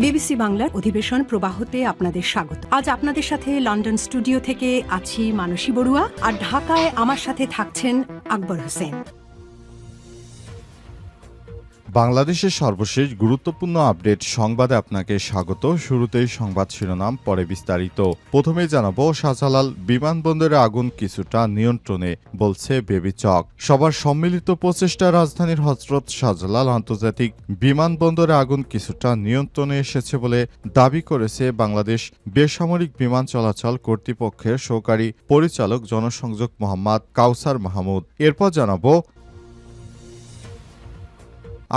BBC বাংলার অধিবেশন প্রবাহতে আপনাদের স্বাগত। আজ আপনাদের সাথে লন্ডন স্টুডিও থেকে আছি মানসী বড়ুয়া, আর ঢাকায় আমার সাথে থাকছেন আকবর হোসেন। বাংলাদেশের সর্বশেষ গুরুত্বপূর্ণ আপডেট সংবাদে আপনাকে স্বাগত। শুরুতেই সংবাদ শিরোনাম, পরে বিস্তারিত। প্রথমে জানাবো, শাহজালাল বিমানবন্দরে আগুন কিছুটা নিয়ন্ত্রণে, বলছে বেবিচক। সবার সম্মিলিত প্রচেষ্টা রাজধানীর হযরত শাহজালাল আন্তর্জাতিক বিমানবন্দরে আগুন কিছুটা নিয়ন্ত্রণে এসেছে বলে দাবি করেছে বাংলাদেশ বেসামরিক বিমান চলাচল কর্তৃপক্ষের সহকারী পরিচালক জনসংযোগ মোহাম্মদ কাউসার মাহমুদ। এরপর জানাবো,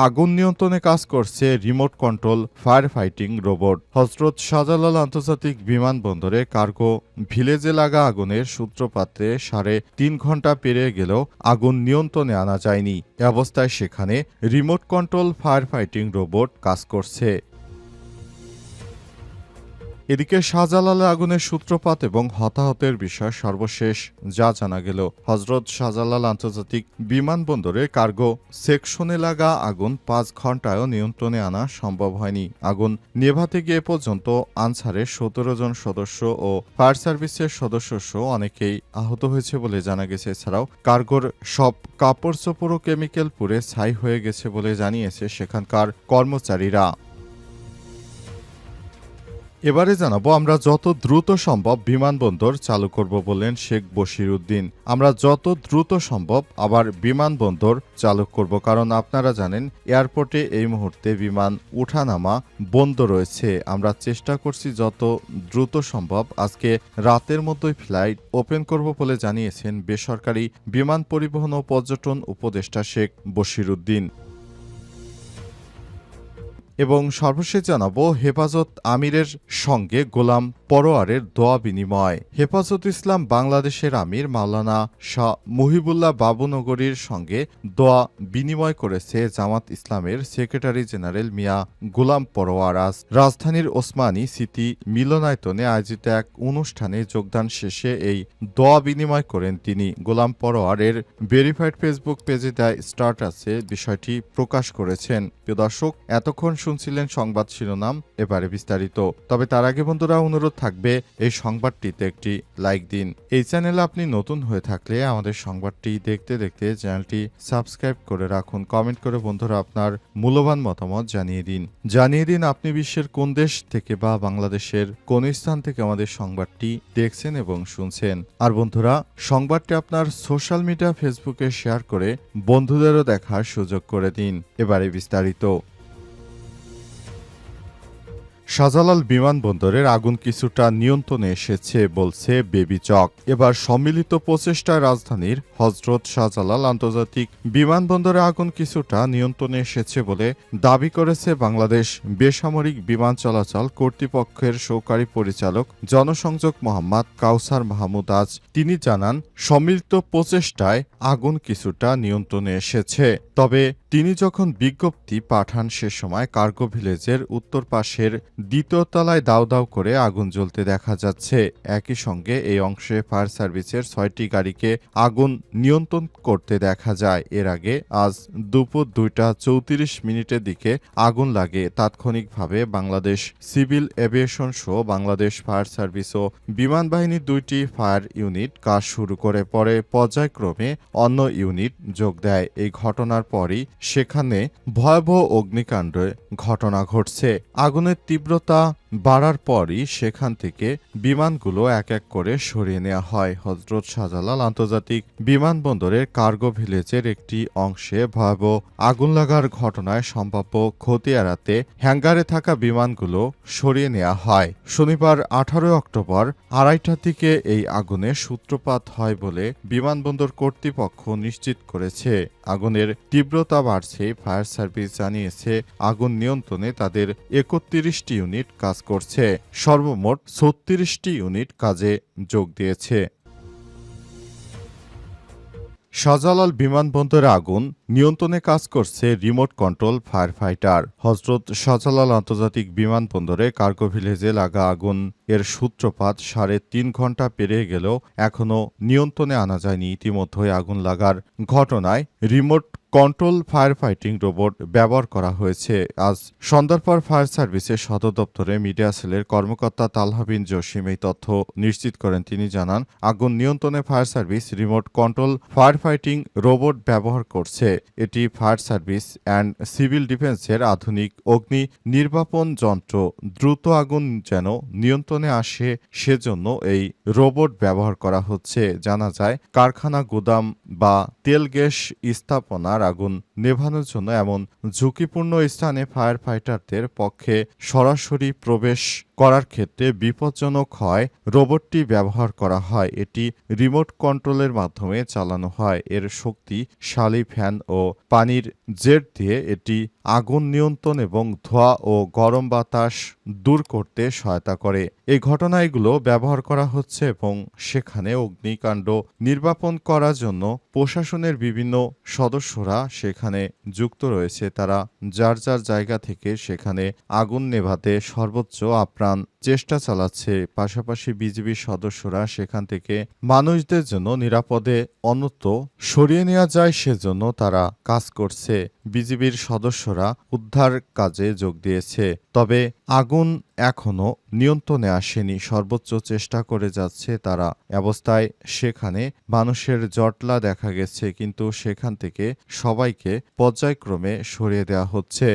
আগুন নিয়ন্ত্রণে কাজ করছে remote control fire fighting robot. Hazrat Shahjalal আন্তর্জাতিক বিমানবন্দরে কার্গো ভিলেজে লাগা আগুনের সূত্রপাতে 3.5 ঘন্টা পেরিয়ে গেলেও আগুন নিয়ন্ত্রণে আনা যায়নি। এ অবস্থায় সেখানে remote control fire fighting robot কাজ করছে। এদিকে শাহজালালে আগুনের সূত্রপাত এবং হতাহতের বিষয় সর্বশেষ যা জানা গেল, হযরত শাহজালাল আন্তর্জাতিক বিমানবন্দরে কার্গো সেকশনে লাগা আগুন 5 ঘন্টায়ও নিয়ন্ত্রণে আনা সম্ভব হয়নি। আগুন নেভাতে গিয়ে পর্যন্ত আনসারের 17 জন সদস্য ও ফায়ার সার্ভিসের সদস্য সহ অনেকেই আহত হয়েছে বলে জানা গেছে। এছাড়াও কার্গোর সব কাপড় চোপড় ও কেমিক্যাল পুড়ে ছাই হয়ে গেছে বলে জানিয়েছে সেখানকার কর্মচারীরা। এবারে জানাবো, আমরা যত দ্রুত সম্ভব বিমানবন্দর চালু করব বললেন শেখ বশিরউদ্দিন। আমরা যত দ্রুত সম্ভব আবার বিমানবন্দর চালু করব, কারণ আপনারা জানেন এয়ারপোর্টে এই মুহূর্তে বিমান ওঠানামা বন্ধ রয়েছে। আমরা চেষ্টা করছি যত দ্রুত সম্ভব আজকে রাতের মধ্যেই ফ্লাইট ওপেন করব বলে জানিয়েছেন বেসরকারি বিমান পরিবহন ও পর্যটন উপদেষ্টা শেখ বশিরউদ্দিন। এবং সর্বশেষ জানাবো, হেফাজত আমিরের সঙ্গে গোলাম পরোয়ারের দোয়া বিনিময়। হেফাজত ইসলাম বাংলাদেশের আমির মাওলানা শাহ মুহিবুল্লাহ বাবুনগরীর সঙ্গে দোয়া বিনিময় করেছে জামাত ইসলামের সেক্রেটারি জেনারেল মিয়া গোলাম পরোয়ার। আজ রাজধানীর ওসমানী সিটি মিলনায়তনে আয়োজিত এক অনুষ্ঠানে যোগদান শেষে এই দোয়া বিনিময় করেন তিনি। গোলাম পরোয়ারের ভেরিফাইড ফেসবুক পেজে দেয় স্ট্যাটাসে বিষয়টি প্রকাশ করেছেন। প্রিয় দর্শক, এতক্ষণ শুনছিলেন সংবাদ শিরোনাম, এবারে বিস্তারিত। তবে তার আগে বন্ধুরা, অনুরোধ থাকবে এই সংবাদটিতে একটি লাইক দিন। এই চ্যানেলে আপনি নতুন হয়ে থাকলে আমাদের সংবাদটি দেখতে দেখতে চ্যানেলটি সাবস্ক্রাইব করে রাখুন। কমেন্ট করে বন্ধুরা আপনার মূল্যবান মতামত জানিয়ে দিন আপনি বিশ্বের কোন দেশ থেকে বা বাংলাদেশের কোন স্থান থেকে আমাদের সংবাদটি দেখছেন এবং শুনছেন। আর বন্ধুরা, সংবাদটি আপনার সোশ্যাল মিডিয়া ফেসবুকে শেয়ার করে বন্ধুদেরও দেখার সুযোগ করে দিন। এবারে বিস্তারিত। শাহজালাল বিমানবন্দরের আগুন কিছুটা নিয়ন্ত্রণে এসেছে বলছে বেবিচক। এবার সম্মিলিত প্রচেষ্টায় রাজধানীর হযরত শাহজালাল আন্তর্জাতিক বিমানবন্দরে আগুন কিছুটা নিয়ন্ত্রণে এসেছে বলে দাবি করেছে বাংলাদেশ বেসামরিক বিমান চলাচল কর্তৃপক্ষের সহকারী পরিচালক জনসংযোগ মোহাম্মদ কাউসার মাহমুদ। আজ তিনি জানান, সম্মিলিত প্রচেষ্টায় আগুন কিছুটা নিয়ন্ত্রণে এসেছে। তবে তিনি যখন বিজ্ঞপ্তি পাঠান সে সময় কার্গো ভিলেজের উত্তর পাশের দ্বিতীয় তলায় দাউ দাউ করে আগুন জ্বলতে দেখা যাচ্ছে। একই সঙ্গে এই অংশে ফায়ার সার্ভিসের 6টি গাড়িকে আগুন নিয়ন্ত্রণ করতে দেখা যায়। এর আগে আজ দুপুর 2:34 দিকে আগুন লাগে। তাৎক্ষণিকভাবে বাংলাদেশ সিভিল এভিয়েশন সহ বাংলাদেশ ফায়ার সার্ভিস ও বিমান বাহিনীর 2টি ফায়ার ইউনিট কাজ শুরু করে, পরে পর্যায়ক্রমে অন্য ইউনিট যোগ দেয়। এই ঘটনার পরই সেখানে ভয়াবহ অগ্নিকাণ্ডের ঘটনা ঘটছে। আগুনের তীব্রতা বাড়ার পরই সেখান থেকে বিমানগুলো এক এক করে সরিয়ে নেওয়া হয়। হযরত শাহজালাল আন্তর্জাতিক বিমানবন্দরের কার্গো ভিলেজের একটি অংশে ভয়াবহ আগুন লাগার ঘটনায় সম্ভাব্য ক্ষতি এড়াতে হ্যাঙ্গারে থাকা বিমানগুলো সরিয়ে নেওয়া হয়। শনিবার 18 অক্টোবর 2:30টার দিকে এই আগুনের সূত্রপাত হয় বলে বিমানবন্দর কর্তৃপক্ষ নিশ্চিত করেছে। আগুনের তীব্রতা বাড়ছে। ফায়ার সার্ভিস জানিয়েছে আগুন নিয়ন্ত্রণে তাদের 31টি ইউনিট কাজ করছে। সর্বমোট 36টি ইউনিট কাজে যোগ দিয়েছে। শাহজালাল বিমানবন্দরে আগুন নিয়ন্ত্রণে কাজ করছে remote control fire fighter. Hazrat Shahjalal আন্তর্জাতিক বিমানবন্দরে কার্গো ভিলেজে লাগা আগুন এর সূত্রপাত 3.5 ঘন্টা পেরিয়ে গেলেও এখনও নিয়ন্ত্রণে আনা যায়নি। ইতিমধ্যে আগুন লাগার ঘটনায় remote control fire fighting robot ব্যবহার করা হয়েছে। আজ সন্ধ্যার পর ফায়ার সার্ভিসের সদর দপ্তরে মিডিয়া সেলের কর্মকর্তা তালহা বিন জসিম এই তথ্য নিশ্চিত করেন। তিনি জানান, আগুন নিয়ন্ত্রণে fire service remote control fire fighting robot ব্যবহার করছে। এটি ফায়ার সার্ভিস অ্যান্ড সিভিল ডিফেন্সের আধুনিক অগ্নি নির্বাপন যন্ত্র। দ্রুত আগুন যেন নিয়ন্ত্রণে আসে সেজন্য এই রোবট ব্যবহার করা হচ্ছে। জানা যায়, কারখানা, গুদাম বা তেল গ্যাস স্থাপনার আগুন নেভানোর জন্য এমন ঝুঁকিপূর্ণ স্থানে ফায়ার ফাইটারদের পক্ষে সরাসরি প্রবেশ করার ক্ষেত্রে বিপজ্জনক হয় রোবটটি ব্যবহার করা হয়। এটি রিমোট কন্ট্রোলের মাধ্যমে চালানো হয়। এর শক্তিশালী ফ্যান ও পানির জেট দিয়ে এটি আগুন নিয়ন্ত্রণ এবং ধোঁয়া ও গরম বাতাস দূর করতে সহায়তা করে। এই ঘটনাগুলো ব্যবহার করা হচ্ছে এবং সেখানে অগ্নিকাণ্ড নির্বাপন করার জন্য প্রশাসনের বিভিন্ন সদস্যরা সেখানে যুক্ত রয়েছে। তারা যার যার জায়গা থেকে সেখানে আগুন নেভাতে সর্বোচ্চ আপ্রাণ চেষ্টা চালাচ্ছে। পাশাপাশি বিজিবির সদস্যরা সেখান থেকে মানুষদের জন্য নিরাপদে অন্যত্র সরিয়ে নেওয়া যায় সেজন্য তারা কাজ করছে। বিজিবির সদস্যরা উদ্ধার কাজে যোগ দিয়েছে। তবে আগুন এখনো নিয়ন্ত্রণে আসেনি। সর্বোচ্চ চেষ্টা করে যাচ্ছে তারা। অবস্থায় সেখানে মানুষের জটলা দেখা গেছে, কিন্তু সেখান থেকে সবাইকে পর্যায়ক্রমে সরিয়ে দেওয়া হচ্ছে।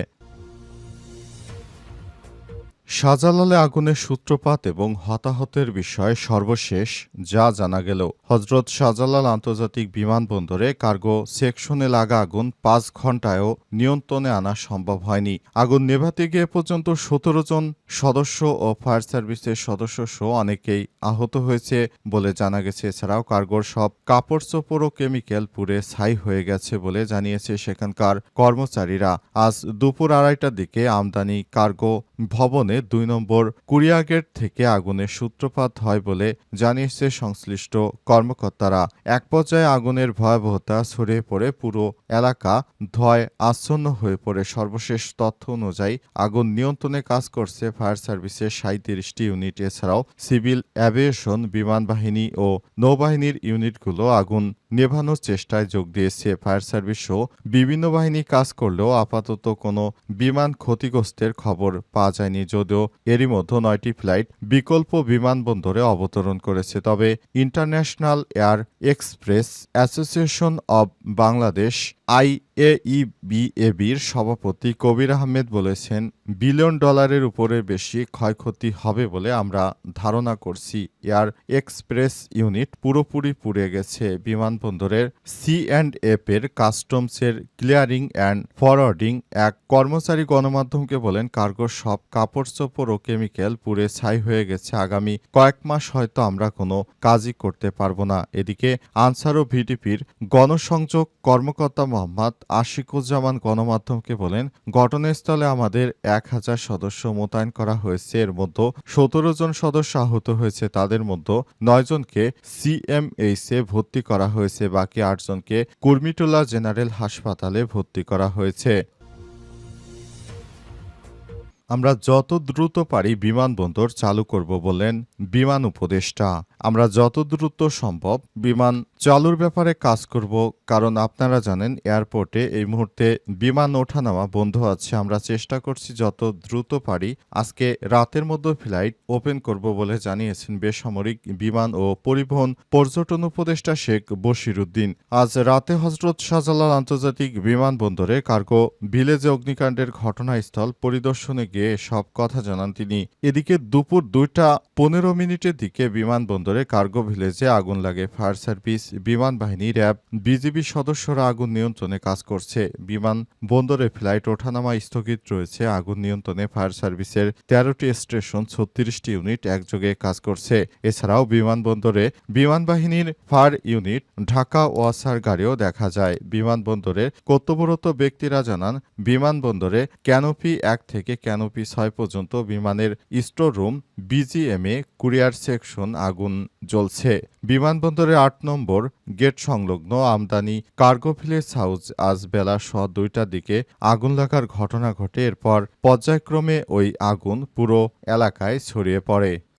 শাহজালালে আগুনের সূত্রপাত এবং হতাহতের বিষয়ে সর্বশেষ যা জানা গেল, হজরত শাহজালাল আন্তর্জাতিক বিমানবন্দরে কার্গো সেকশনে লাগা আগুন ৫ ঘণ্টায়ও নিয়ন্ত্রণে আনা সম্ভব হয়নি। আগুন নেভাতে গিয়ে পর্যন্ত ১৭ জন সদস্য ও ফায়ার সার্ভিসের সদস্য সহ অনেকেই আহত হয়েছে বলে জানা গেছে। এছাড়াও কার্গোর সব কাপড় চোপড় ও কেমিক্যাল পুড়ে ছাই হয়ে গেছে বলে জানিয়েছে সেখানকার কর্মচারীরা। আজ দুপুর ২:৩০টার দিকে আমদানি কার্গো ভবনে ২ নম্বর কুরিয়া গেট থেকে আগুনের সূত্রপাত হয় বলে জানিয়েছে সংশ্লিষ্ট কর্মকর্তারা। এক পর্যায়ে আগুনের ভয়াবহতা ছড়িয়ে পড়ে পুরো এলাকা ধোঁয়ায় আচ্ছন্ন হয়ে পড়ে। সর্বশেষ তথ্য অনুযায়ী আগুন নিয়ন্ত্রণে কাজ করছে ফায়ার সার্ভিসের ৩৭টি ইউনিট। এছাড়াও সিভিল অ্যাভিয়েশন, বিমান বাহিনী ও নৌবাহিনীর ইউনিটগুলো আগুন নেভানোর চেষ্টায় যোগ দিয়েছে। ফায়ার সার্ভিস সহ বিভিন্ন বাহিনী কাজ করলেও আপাতত কোনো বিমান ক্ষতিগ্রস্তের খবর পাওয়া যায়নি। যদিও এরই মধ্যে ৯টি ফ্লাইট বিকল্প বিমানবন্দরে অবতরণ করেছে। তবে international air express association of Bangladesh IAEBABর সভাপতি কবির আহমেদ বলেছেন, বিলিয়ন ডলারের উপরে বেশি ক্ষয়ক্ষতি হবে বলে আমরা ধারণা করছি। এয়ার এক্সপ্রেস ইউনিট পুরোপুরি পুড়ে গেছে। বিমানবন্দরের C&F এর কাস্টমসের ক্লিয়ারিং অ্যান্ড ফরওয়ার্ডিং এক কর্মচারী গণমাধ্যমকে বলেন, কার্গোর সব কাপড় চোপড় ও কেমিক্যাল পুড়ে ছাই হয়ে গেছে। আগামী কয়েক মাস হয়তো আমরা কোনো কাজই করতে পারবো না। এদিকে আনসার ও ভিডিপির গণসংযোগ কর্মকর্তা মোহাম্মদ আশিকুজ্জামান গণমাধ্যমকে বলেন, ঘটনাস্থলে আমাদের ১,০০০ সদস্য মোতায়েন করা হয়েছে। এর মধ্যে ১৭ জন সদস্য আহত হয়েছে। তাদের মধ্যে ৯ জনকে CMH-এ ভর্তি করা হয়েছে। বাকি ৮ জনকে কুর্মিটোলা জেনারেল হাসপাতালে ভর্তি করা হয়েছে। আমরা যত দ্রুত পারি বিমানবন্দর চালু করব বললেন বিমান উপদেষ্টা। আমরা যত দ্রুত সম্ভব বিমান চালুর ব্যাপারে কাজ করব, কারণ আপনারা জানেন এয়ারপোর্টে এই মুহূর্তে বিমান ওঠানামা বন্ধ আছে। আমরা চেষ্টা করছি যত দ্রুত পারি আজকে রাতের মধ্যে ফ্লাইট ওপেন করব বলে জানিয়েছেন বেসামরিক বিমান ও পরিবহন পর্যটন উপদেষ্টা শেখ বশিরউদ্দিন। আজ রাতে হজরত শাহজালাল আন্তর্জাতিক বিমানবন্দরে কার্গো ভিলেজে অগ্নিকাণ্ডের ঘটনাস্থল পরিদর্শনে গিয়ে সব কথা জানান তিনি। এদিকে দুপুর ২:১৫ দিকে বিমানবন্দরে কার্গো ভিলেজে আগুন লাগে। ফায়ার সার্ভিস, বিমান বাহিনী, র্যাব, বিজিবি সদস্যরা আগুন নিয়ন্ত্রণে কাজ করছে। বিমানবন্দরে ফ্লাইট ওঠানামা স্থগিত রয়েছে। আগুন নিয়ন্ত্রণে ফায়ার সার্ভিসের ১৩টি স্টেশন, ৩৬টি ইউনিট একযোগে কাজ করছে। এছাড়াও বিমানবন্দরে বিমান বাহিনীর ফায়ার ইউনিট, ঢাকা ওয়াসার গাড়িও দেখা যায়। বিমানবন্দরের কর্তব্যরত ব্যক্তিরা জানান, বিমানবন্দরে ক্যানোপি ১ থেকে ক্যানোপি ৬ পর্যন্ত বিমানের স্টোর রুম, BGM-এ কুরিয়ার সেকশন আগুন জ্বলছে। বিমানবন্দরের ৮ নম্বর গেট সংলগ্ন আমদানি কার্গো ভিলেজ হাউস আজ বেলা ২:০০টার দিকে আগুন লাগার ঘটনা ঘটে। এরপর পর্যায়ক্রমে ওই আগুন পুরো এলাকায় ছড়িয়ে পড়ে।